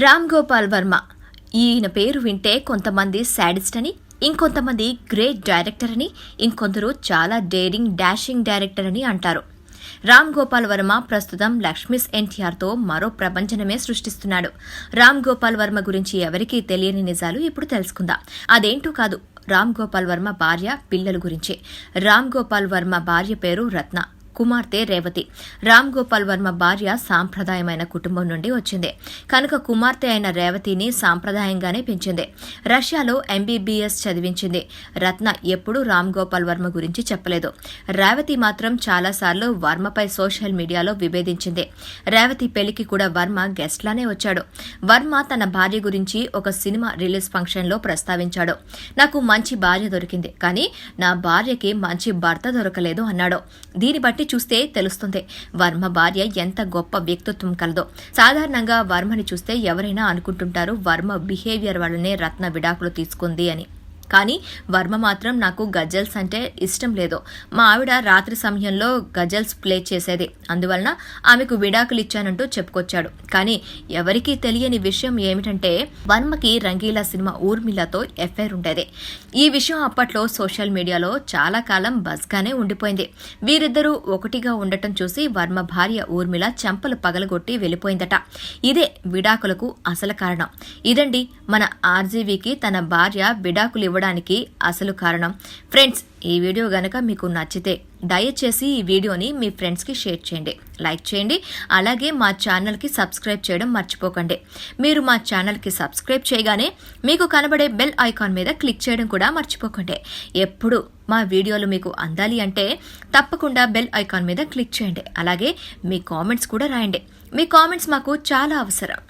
రామ్ గోపాల్ వర్మ ఈయన పేరు వింటే కొంతమంది సాడిస్ట్ అని, ఇంకొంతమంది గ్రేట్ డైరెక్టర్ అని, ఇంకొందరు చాలా డేరింగ్ డాషింగ్ డైరెక్టర్ అని అంటారు. రామ్ గోపాల్ వర్మ ప్రస్తుతం లక్ష్మీస్ ఎన్టీఆర్తో మరో ప్రపంచనమే సృష్టిస్తున్నాడు. రామ్ గోపాల్ వర్మ గురించి ఎవరికీ తెలియని నిజాలు ఇప్పుడు తెలుసుకుందాం. అదేంటో కాదు, రామ్ గోపాల్ వర్మ భార్య, పిల్లల గురించి. రామ్ గోపాల్ వర్మ భార్య పేరు రత్న, కుమార్తె రేవతి. రామ్ గోపాల్ వర్మ భార్య సాంప్రదాయమైన కుటుంబం నుండి వచ్చింది కనుక కుమార్తె అయిన రేవతిని సాంప్రదాయంగానే పెంచింది. రష్యాలో ఎంబీబీఎస్ చదివించింది. రత్న ఎప్పుడూ రామ్ గోపాల్ వర్మ గురించి చెప్పలేదు. రేవతి మాత్రం చాలాసార్లు వర్మపై సోషల్ మీడియాలో విభేదించింది. రేవతి పెళ్లికి కూడా వర్మ గెస్ట్లానే వచ్చాడు. వర్మ తన భార్య గురించి ఒక సినిమా రిలీజ్ ఫంక్షన్లో ప్రస్తావించాడు. నాకు మంచి భార్య దొరికింది, కానీ నా భార్యకి మంచి భర్త దొరకలేదు అన్నాడు. దీన్ని బట్టి చూస్తే తెలుస్తుంది వర్మ భార్య ఎంత గొప్ప వ్యక్తిత్వం కలదో. సాధారణంగా వర్మని చూస్తే ఎవరైనా అనుకుంటుంటారు వర్మ బిహేవియర్ వల్లనే రత్న విడాకులు తీసుకుంది అని. కానీ వర్మ మాత్రం నాకు గజల్స్ అంటే ఇష్టం లేదు. మా ఆవిడ రాత్రి సమయంలో గజల్స్ ప్లే చేసేది, అందువలన ఆమెకు విడాకులు ఇచ్చానంటూ చెప్పుకొచ్చాడు. కానీ ఎవరికీ తెలియని విషయం ఏమిటంటే వర్మకి రంగీలా సినిమా ఊర్మిళతో ఎఫైర్ ఉండేది. ఈ విషయం అప్పట్లో సోషల్ మీడియాలో చాలా కాలం బజ్గానే ఉండిపోయింది. వీరిద్దరూ ఒకటిగా ఉండటం చూసి వర్మ భార్య ఊర్మిళ చెంపలు పగలగొట్టి వెళ్ళిపోయిందట. ఇదే విడాకులకు అసలు కారణం. ఇదండి మన ఆర్జీవీకి తన భార్య విడాకులు ఇవ్వడానికి అసలు కారణం. ఫ్రెండ్స్, ఈ వీడియో గనక మీకు నచ్చితే దయచేసి ఈ వీడియోని మీ ఫ్రెండ్స్కి షేర్ చేయండి, లైక్ చేయండి. అలాగే మా ఛానల్కి సబ్స్క్రైబ్ చేయడం మర్చిపోకండి. మీరు మా ఛానల్కి సబ్స్క్రైబ్ చేయగానే మీకు కనబడే బెల్ ఐకాన్ మీద క్లిక్ చేయడం కూడా మర్చిపోకండి. ఎప్పుడు మా వీడియోలు మీకు అందాలి అంటే తప్పకుండా బెల్ ఐకాన్ మీద క్లిక్ చేయండి. అలాగే మీ కామెంట్స్ కూడా రాయండి. మీ కామెంట్స్ మాకు చాలా అవసరం.